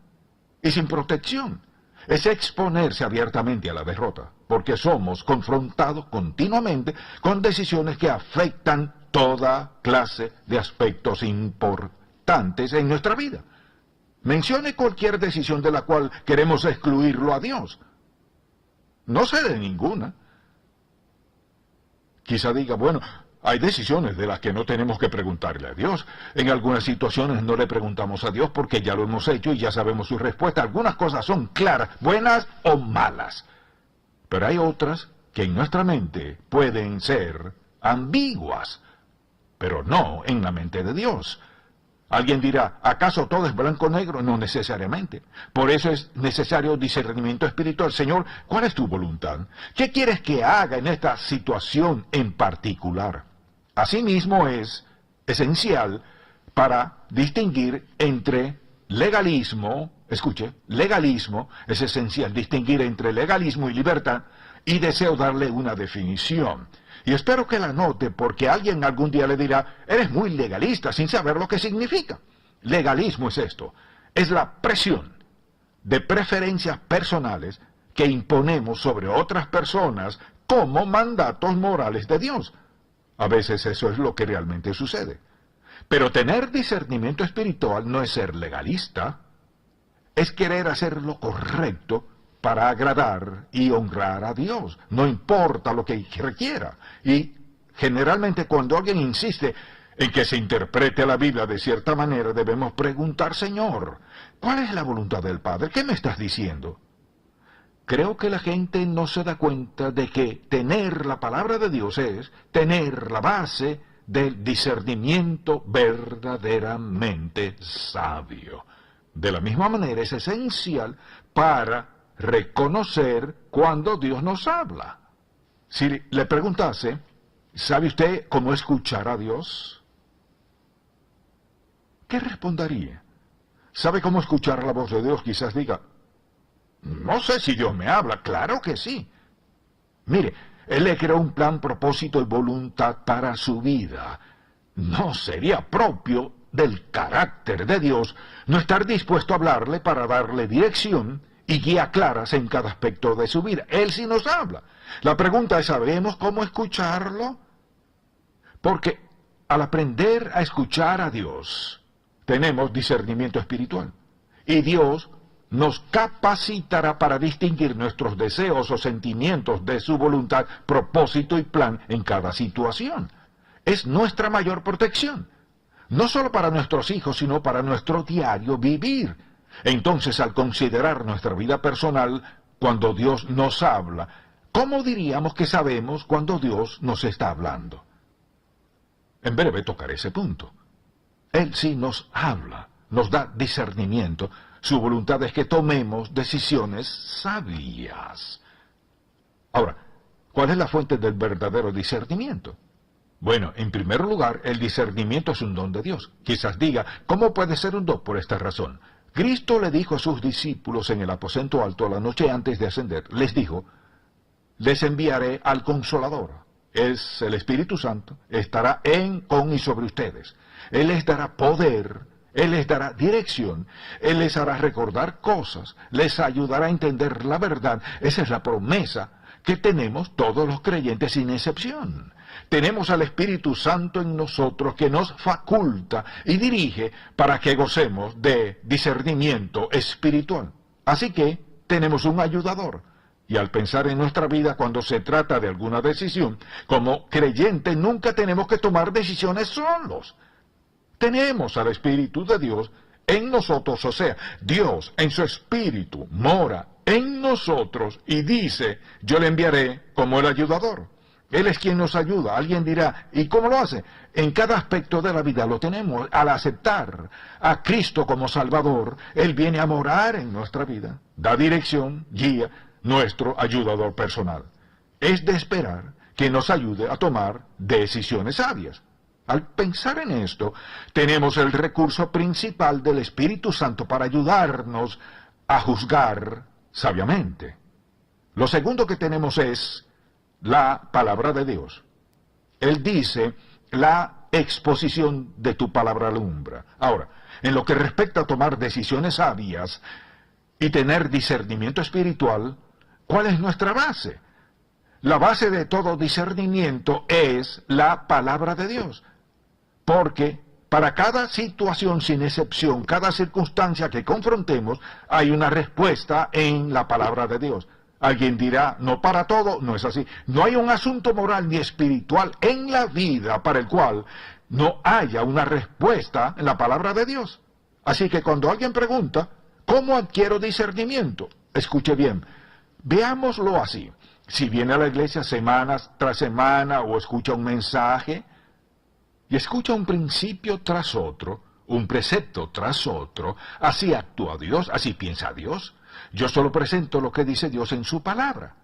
y sin protección. Es exponerse abiertamente a la derrota, porque somos confrontados continuamente con decisiones que afectan toda clase de aspectos importantes en nuestra vida. Mencione cualquier decisión de la cual queremos excluirlo a Dios. No sé de ninguna. Quizá diga, bueno, hay decisiones de las que no tenemos que preguntarle a Dios. En algunas situaciones no le preguntamos a Dios porque ya lo hemos hecho y ya sabemos su respuesta. Algunas cosas son claras, buenas o malas. Pero hay otras que en nuestra mente pueden ser ambiguas, pero no en la mente de Dios. Alguien dirá, ¿acaso todo es blanco o negro? No necesariamente. Por eso es necesario discernimiento espiritual. Señor, ¿cuál es tu voluntad? ¿Qué quieres que haga en esta situación en particular? Asimismo es esencial para distinguir entre legalismo, escuche, legalismo, es esencial distinguir entre legalismo y libertad, y deseo darle una definición. Y espero que la note porque alguien algún día le dirá, eres muy legalista sin saber lo que significa. Legalismo es esto, es la presión de preferencias personales que imponemos sobre otras personas como mandatos morales de Dios. A veces eso es lo que realmente sucede. Pero tener discernimiento espiritual no es ser legalista, es querer hacer lo correcto para agradar y honrar a Dios, no importa lo que requiera. Y generalmente cuando alguien insiste en que se interprete la Biblia de cierta manera, debemos preguntar, Señor, ¿cuál es la voluntad del Padre? ¿Qué me estás diciendo? Creo que la gente no se da cuenta de que tener la palabra de Dios es tener la base del discernimiento verdaderamente sabio. De la misma manera es esencial para reconocer cuando Dios nos habla. Si le preguntase, ¿sabe usted cómo escuchar a Dios? ¿Qué respondería? ¿Sabe cómo escuchar la voz de Dios? Quizás diga, no sé si Dios me habla. Claro que sí. Mire, Él le creó un plan, propósito y voluntad para su vida. No sería propio del carácter de Dios no estar dispuesto a hablarle para darle dirección y guía claras en cada aspecto de su vida. Él sí nos habla. La pregunta es, ¿sabemos cómo escucharlo? Porque al aprender a escuchar a Dios, tenemos discernimiento espiritual. Y Dios nos capacitará para distinguir nuestros deseos o sentimientos de su voluntad, propósito y plan en cada situación. Es nuestra mayor protección. No solo para nuestros hijos, sino para nuestro diario vivir. Entonces, al considerar nuestra vida personal, cuando Dios nos habla, ¿cómo diríamos que sabemos cuando Dios nos está hablando? En breve tocaré ese punto. Él sí nos habla, nos da discernimiento. Su voluntad es que tomemos decisiones sabias. Ahora, ¿cuál es la fuente del verdadero discernimiento? Bueno, en primer lugar, el discernimiento es un don de Dios. Quizás diga, ¿cómo puede ser un don? Por esta razón. Cristo le dijo a sus discípulos en el aposento alto la noche antes de ascender, les dijo, les enviaré al Consolador. Es el Espíritu Santo, estará con y sobre ustedes. Él les dará poder, Él les dará dirección, Él les hará recordar cosas, les ayudará a entender la verdad. Esa es la promesa que tenemos todos los creyentes sin excepción. Tenemos al Espíritu Santo en nosotros que nos faculta y dirige para que gocemos de discernimiento espiritual. Así que tenemos un ayudador. Y al pensar en nuestra vida cuando se trata de alguna decisión, como creyentes nunca tenemos que tomar decisiones solos. Tenemos al Espíritu de Dios en nosotros, o sea, Dios en su Espíritu mora en nosotros y dice, yo le enviaré como el ayudador. Él es quien nos ayuda. Alguien dirá, ¿y cómo lo hace? En cada aspecto de la vida lo tenemos. Al aceptar a Cristo como Salvador, Él viene a morar en nuestra vida, da dirección, guía, nuestro ayudador personal. Es de esperar que nos ayude a tomar decisiones sabias. Al pensar en esto, tenemos el recurso principal del Espíritu Santo para ayudarnos a juzgar sabiamente. Lo segundo que tenemos es la palabra de Dios. Él dice, la exposición de tu palabra alumbra. Ahora, en lo que respecta a tomar decisiones sabias y tener discernimiento espiritual, ¿cuál es nuestra base? La base de todo discernimiento es la palabra de Dios. Porque para cada situación sin excepción, cada circunstancia que confrontemos, hay una respuesta en la palabra de Dios. Alguien dirá, no para todo, no es así. No hay un asunto moral ni espiritual en la vida para el cual no haya una respuesta en la palabra de Dios. Así que cuando alguien pregunta, ¿cómo adquiero discernimiento? Escuche bien, veámoslo así. Si viene a la iglesia semanas tras semana o escucha un mensaje y escucha un principio tras otro, un precepto tras otro, así actúa Dios, así piensa Dios. Yo solo presento lo que dice Dios en su palabra.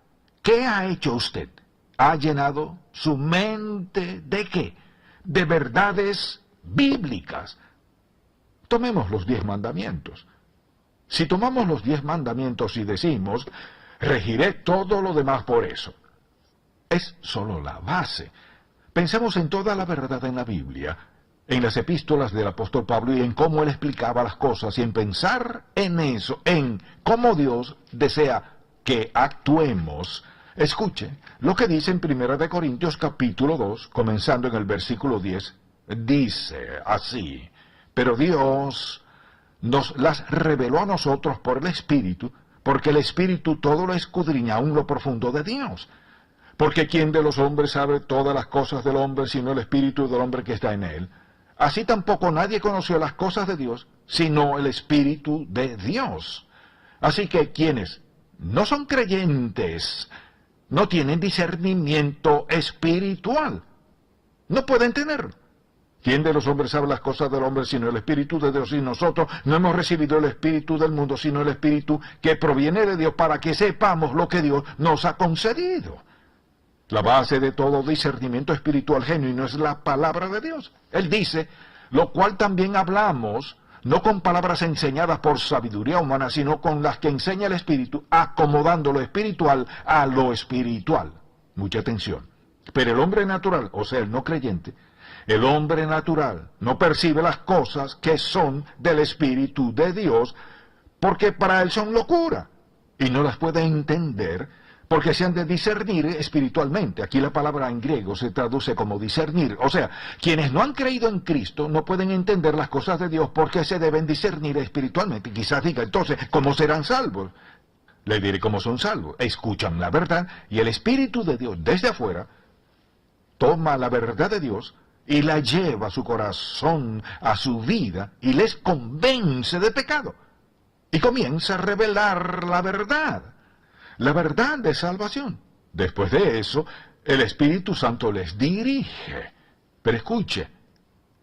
¿Qué ha hecho usted? ¿Ha llenado su mente de qué? De verdades bíblicas. Tomemos los 10 mandamientos. Si tomamos los 10 mandamientos y decimos, regiré todo lo demás por eso, es solo la base. Pensemos en toda la verdad en la Biblia, en las epístolas del apóstol Pablo y en cómo él explicaba las cosas, y en pensar en eso, en cómo Dios desea que actuemos. Escuche lo que dice en 1 Corintios capítulo 2, comenzando en el versículo 10, dice así: pero Dios nos las reveló a nosotros por el Espíritu, porque el Espíritu todo lo escudriña aún lo profundo de Dios. Porque ¿quién de los hombres sabe todas las cosas del hombre sino el Espíritu del hombre que está en él? Así tampoco nadie conoció las cosas de Dios sino el Espíritu de Dios. Así que quienes no son creyentes no tienen discernimiento espiritual. No pueden tenerlo. ¿Quién de los hombres sabe las cosas del hombre sino el Espíritu de Dios? Y nosotros no hemos recibido el Espíritu del mundo, sino el Espíritu que proviene de Dios, para que sepamos lo que Dios nos ha concedido. La base de todo discernimiento espiritual genuino es la palabra de Dios. Él dice, lo cual también hablamos, no con palabras enseñadas por sabiduría humana, sino con las que enseña el Espíritu, acomodando lo espiritual a lo espiritual. Mucha atención. Pero el hombre natural, o sea, el no creyente, el hombre natural no percibe las cosas que son del Espíritu de Dios, porque para él son locura, y no las puede entender, porque se han de discernir espiritualmente. Aquí la palabra en griego se traduce como discernir. O sea, quienes no han creído en Cristo no pueden entender las cosas de Dios porque se deben discernir espiritualmente. Quizás diga, entonces, ¿cómo serán salvos? Le diré cómo son salvos. Escuchan la verdad y el Espíritu de Dios desde afuera toma la verdad de Dios y la lleva a su corazón, a su vida, y les convence de pecado. Y comienza a revelar la verdad de salvación. Después de eso, el Espíritu Santo les dirige. Pero escuche,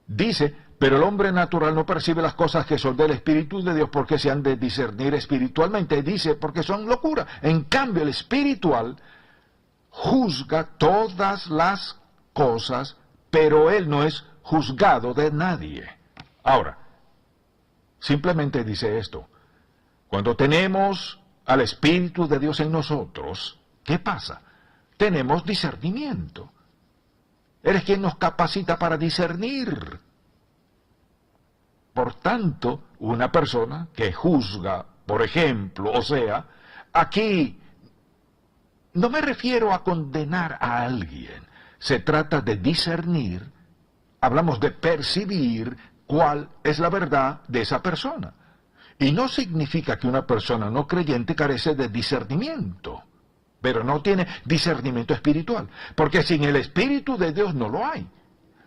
dice, pero el hombre natural no percibe las cosas que son del Espíritu de Dios porque se han de discernir espiritualmente. Dice, porque son locura. En cambio, el espiritual juzga todas las cosas, pero él no es juzgado de nadie. Ahora, simplemente dice esto. Cuando tenemos al Espíritu de Dios en nosotros, ¿qué pasa? Tenemos discernimiento. Eres quien nos capacita para discernir. Por tanto, una persona que juzga, por ejemplo, o sea, aquí no me refiero a condenar a alguien. Se trata de discernir, hablamos de percibir cuál es la verdad de esa persona. Y no significa que una persona no creyente carece de discernimiento, pero no tiene discernimiento espiritual, porque sin el Espíritu de Dios no lo hay,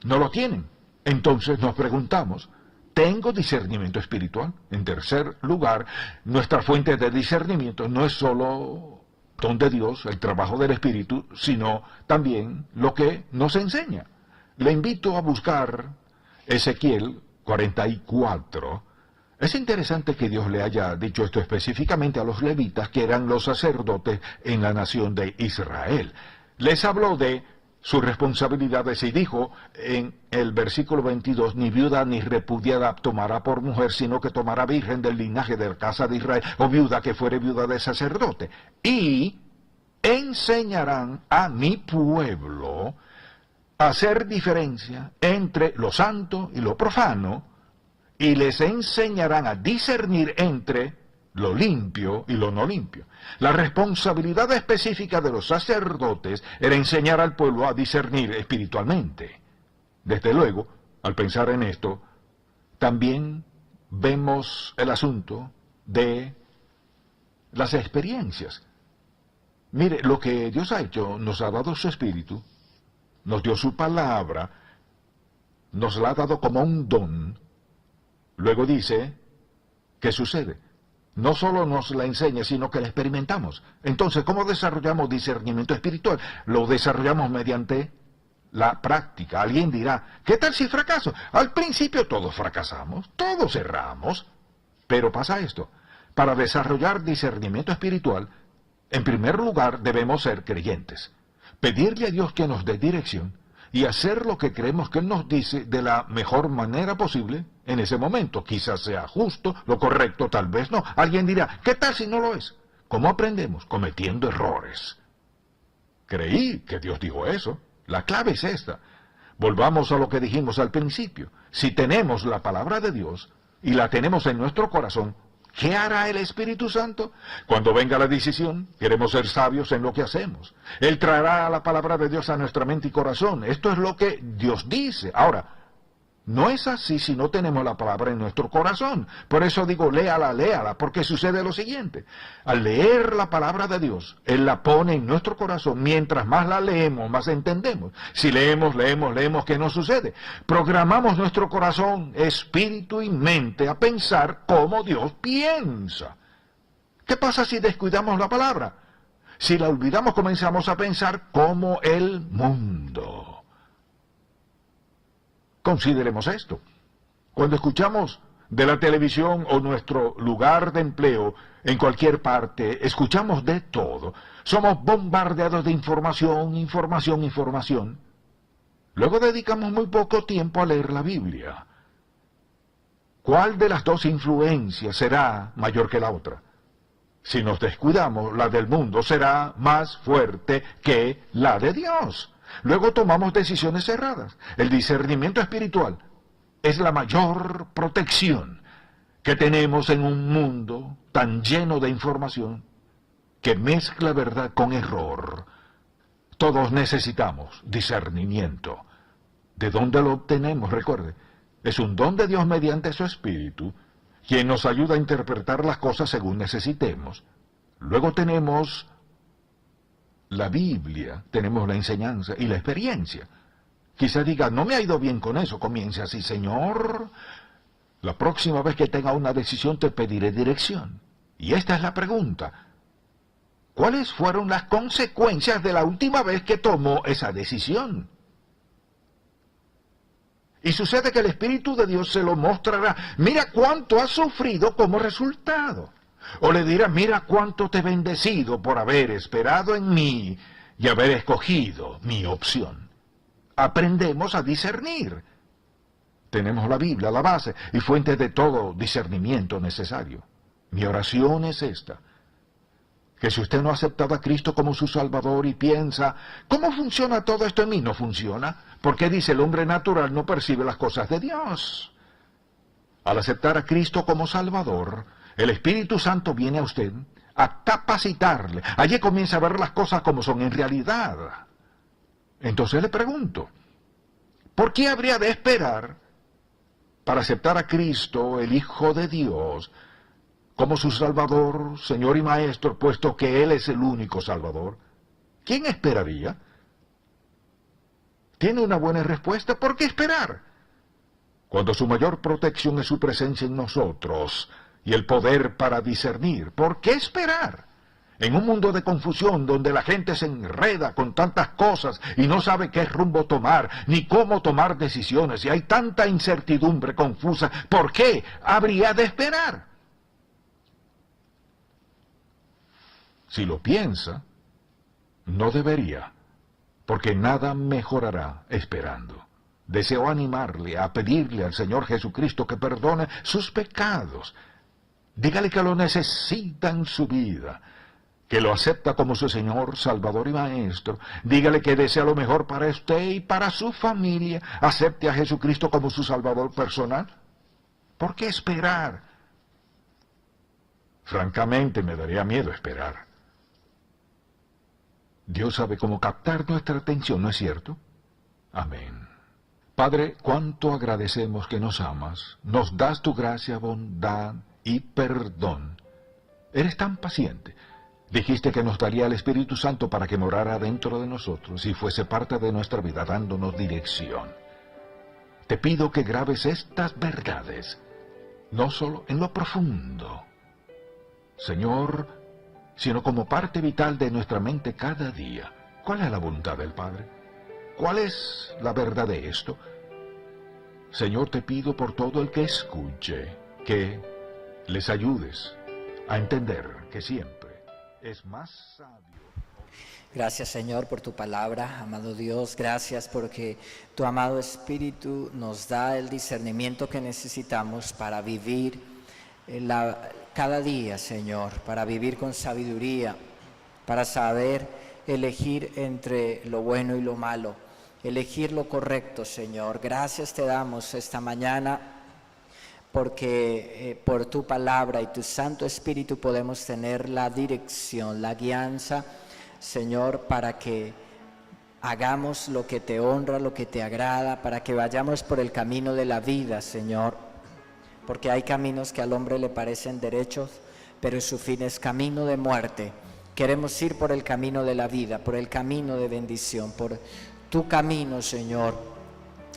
no lo tienen. Entonces nos preguntamos, ¿tengo discernimiento espiritual? En tercer lugar, nuestra fuente de discernimiento no es solo don de Dios, el trabajo del Espíritu, sino también lo que nos enseña. Le invito a buscar Ezequiel 44. Es interesante que Dios le haya dicho esto específicamente a los levitas, que eran los sacerdotes en la nación de Israel. Les habló de sus responsabilidades y dijo en el versículo 22, ni viuda ni repudiada tomará por mujer, sino que tomará virgen del linaje de la casa de Israel, o viuda que fuere viuda de sacerdote. Y enseñarán a mi pueblo a hacer diferencia entre lo santo y lo profano, y les enseñarán a discernir entre lo limpio y lo no limpio. La responsabilidad específica de los sacerdotes era enseñar al pueblo a discernir espiritualmente. Desde luego, al pensar en esto, también vemos el asunto de las experiencias. Mire, lo que Dios ha hecho, nos ha dado su Espíritu, nos dio su palabra, nos la ha dado como un don. Luego dice, ¿qué sucede? No solo nos la enseña, sino que la experimentamos. Entonces, ¿cómo desarrollamos discernimiento espiritual? Lo desarrollamos mediante la práctica. Alguien dirá, ¿qué tal si fracaso? Al principio todos fracasamos, todos erramos. Pero pasa esto, para desarrollar discernimiento espiritual, en primer lugar debemos ser creyentes. Pedirle a Dios que nos dé dirección y hacer lo que creemos que Él nos dice de la mejor manera posible en ese momento. Quizás sea justo, lo correcto, tal vez no. Alguien dirá, ¿qué tal si no lo es? ¿Cómo aprendemos? Cometiendo errores. Creí que Dios dijo eso. La clave es esta. Volvamos a lo que dijimos al principio. Si tenemos la palabra de Dios y la tenemos en nuestro corazón, ¿qué hará el Espíritu Santo? Cuando venga la decisión, queremos ser sabios en lo que hacemos. Él traerá la palabra de Dios a nuestra mente y corazón. Esto es lo que Dios dice. Ahora, no es así si no tenemos la palabra en nuestro corazón. Por eso digo, léala, porque sucede lo siguiente. Al leer la palabra de Dios, Él la pone en nuestro corazón. Mientras más la leemos, más entendemos. Si leemos, ¿qué nos sucede? Programamos nuestro corazón, espíritu y mente a pensar como Dios piensa. ¿Qué pasa si descuidamos la palabra? Si la olvidamos, comenzamos a pensar como el mundo. Consideremos esto. Cuando escuchamos de la televisión o nuestro lugar de empleo, en cualquier parte, escuchamos de todo. Somos bombardeados de información. Luego dedicamos muy poco tiempo a leer la Biblia. ¿Cuál de las dos influencias será mayor que la otra? Si nos descuidamos, la del mundo será más fuerte que la de Dios. Luego tomamos decisiones erradas. El discernimiento espiritual es la mayor protección que tenemos en un mundo tan lleno de información que mezcla verdad con error. Todos necesitamos discernimiento. ¿De dónde lo obtenemos? Recuerde, es un don de Dios mediante su Espíritu, quien nos ayuda a interpretar las cosas según necesitemos. Luego tenemos la Biblia, tenemos la enseñanza y la experiencia. Quizá diga, no me ha ido bien con eso. Comience así, Señor, la próxima vez que tenga una decisión te pediré dirección. Y esta es la pregunta. ¿Cuáles fueron las consecuencias de la última vez que tomó esa decisión? Y sucede que el Espíritu de Dios se lo mostrará. Mira cuánto has sufrido como resultado. O le dirá, mira cuánto te he bendecido por haber esperado en mí y haber escogido mi opción. Aprendemos a discernir. Tenemos la Biblia, la base y fuente de todo discernimiento necesario. Mi oración es esta. Que si usted no ha aceptado a Cristo como su Salvador y piensa, ¿cómo funciona todo esto en mí? No funciona. Porque dice, el hombre natural no percibe las cosas de Dios. Al aceptar a Cristo como Salvador, el Espíritu Santo viene a usted a capacitarle. Allí comienza a ver las cosas como son en realidad. Entonces le pregunto, ¿por qué habría de esperar para aceptar a Cristo, el Hijo de Dios, como su Salvador, Señor y Maestro, puesto que Él es el único Salvador? ¿Quién esperaría? ¿Tiene una buena respuesta? ¿Por qué esperar? Cuando su mayor protección es su presencia en nosotros y el poder para discernir, ¿por qué esperar? En un mundo de confusión donde la gente se enreda con tantas cosas y no sabe qué rumbo tomar, ni cómo tomar decisiones, y hay tanta incertidumbre confusa, ¿por qué habría de esperar? Si lo piensa, no debería, porque nada mejorará esperando. Deseo animarle a pedirle al Señor Jesucristo que perdone sus pecados. Dígale que lo necesita en su vida, que lo acepta como su Señor, Salvador y Maestro. Dígale que desea lo mejor para usted y para su familia. Acepte a Jesucristo como su Salvador personal. ¿Por qué esperar? Francamente, me daría miedo esperar. Dios sabe cómo captar nuestra atención, ¿no es cierto? Amén. Padre, cuánto agradecemos que nos amas, nos das tu gracia, bondad y perdón. Eres tan paciente, Dijiste que nos daría el Espíritu Santo para que morara dentro de nosotros y fuese parte de nuestra vida dándonos dirección. Te pido que grabes estas verdades, no solo en lo profundo, Señor, sino como parte vital de nuestra mente cada día. ¿Cuál es la voluntad del Padre? ¿Cuál es la verdad de esto? Señor, te pido por todo el que escuche, que les ayudes a entender que siempre es más sabio. Gracias, Señor, por tu palabra, amado Dios. Gracias porque tu amado Espíritu nos da el discernimiento que necesitamos para vivir cada día, Señor, para vivir con sabiduría, para saber elegir entre lo bueno y lo malo, elegir lo correcto, Señor. Gracias te damos esta mañana porque por tu palabra y tu Santo Espíritu podemos tener la dirección, la guianza, Señor, para que hagamos lo que te honra, lo que te agrada, para que vayamos por el camino de la vida, Señor, porque hay caminos que al hombre le parecen derechos, pero su fin es camino de muerte. Queremos ir por el camino de la vida, por el camino de bendición, por tu camino, Señor.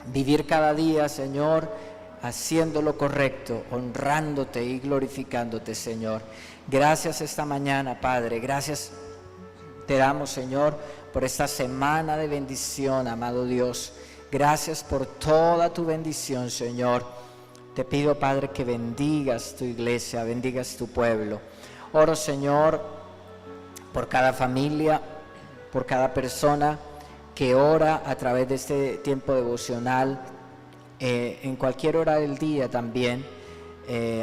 Vivir cada día, Señor, haciendo lo correcto, honrándote y glorificándote, Señor. Gracias esta mañana, Padre. Gracias te damos, Señor, por esta semana de bendición, amado Dios. Gracias por toda tu bendición, Señor. Te pido, Padre, que bendigas tu iglesia, bendigas tu pueblo. Oro, Señor, por cada familia, por cada persona que ora a través de este tiempo devocional, en cualquier hora del día también,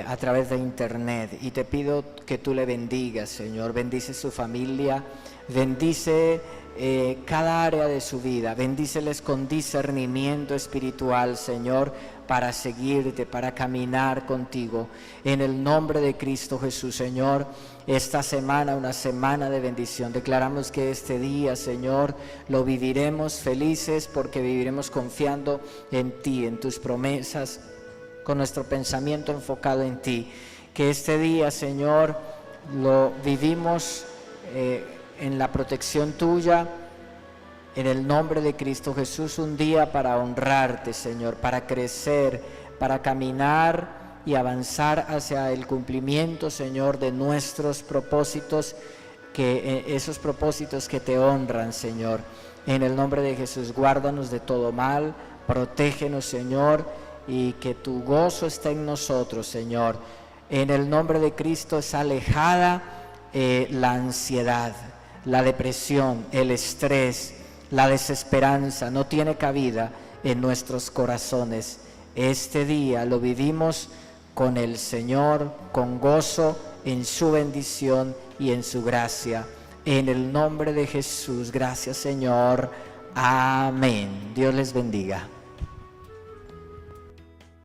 a través de internet. Y te pido que tú le bendigas, Señor. Bendice su familia, bendice cada área de su vida, bendíceles con discernimiento espiritual, Señor, para seguirte, para caminar contigo. En el nombre de Cristo Jesús, Señor, esta semana, una semana de bendición. Declaramos que este día, Señor, lo viviremos felices porque viviremos confiando en ti, en tus promesas, con nuestro pensamiento enfocado en ti. Que este día, Señor, lo vivimos en la protección tuya, en el nombre de Cristo Jesús, un día para honrarte, Señor, para crecer, para caminar y avanzar hacia el cumplimiento, Señor, de nuestros propósitos, esos propósitos que te honran, Señor. En el nombre de Jesús, guárdanos de todo mal, protégenos, Señor, y que tu gozo esté en nosotros, Señor. En el nombre de Cristo es alejada la ansiedad, la depresión, el estrés, la desesperanza, no tiene cabida en nuestros corazones. Este día lo vivimos con el Señor, con gozo, en su bendición y en su gracia. En el nombre de Jesús, gracias, Señor. Amén. Dios les bendiga.